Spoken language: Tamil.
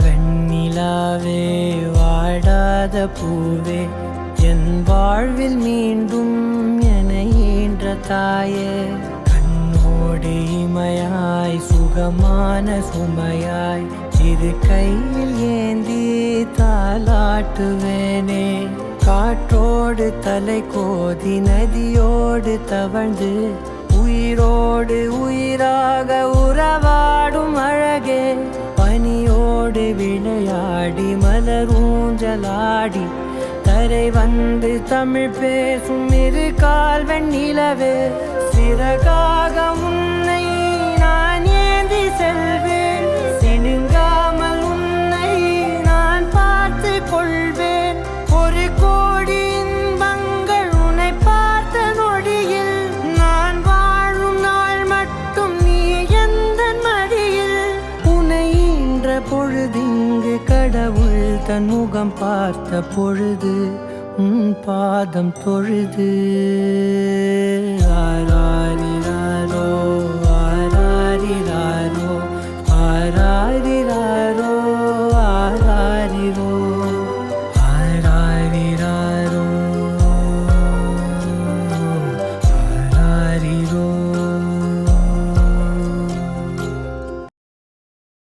வெண்ணிலாவே வாடாத பூவே என் வாழ்வில் மீண்டும் என ஈன்ற தாயே கண்ணோடு இமையாய் சுகமான சுமையாய் இரு கையில் ஏந்தி தாலாட்டுவேனே காற்றோடு தலை கோதி நதியோடு தவழ்ந்து உயிரோடு உயிராக உறவாடும் அழகே பனியோடு விளையாடி மலரூஞ்சலாடி தரை வந்து தமிழ் பேசும் இரு கால் வெண்ணிலவே சிறகாக உன்னை நான் ஏந்தி செல்வேன் சினுங்காமல் உன்னை நான் பார்த்து கொள்வேன் ஒரு கோடி இன்பங்கள் உன்னை பார்த்த நொடியில் நான் வாழும் நாள் மட்டும் நீ எந்த மடியில் உன்னை ஈன்ற பொழுதிங்கு கடவுள் தன் முகம் பார்த்த பொழுது உன் பாதம் தொழுது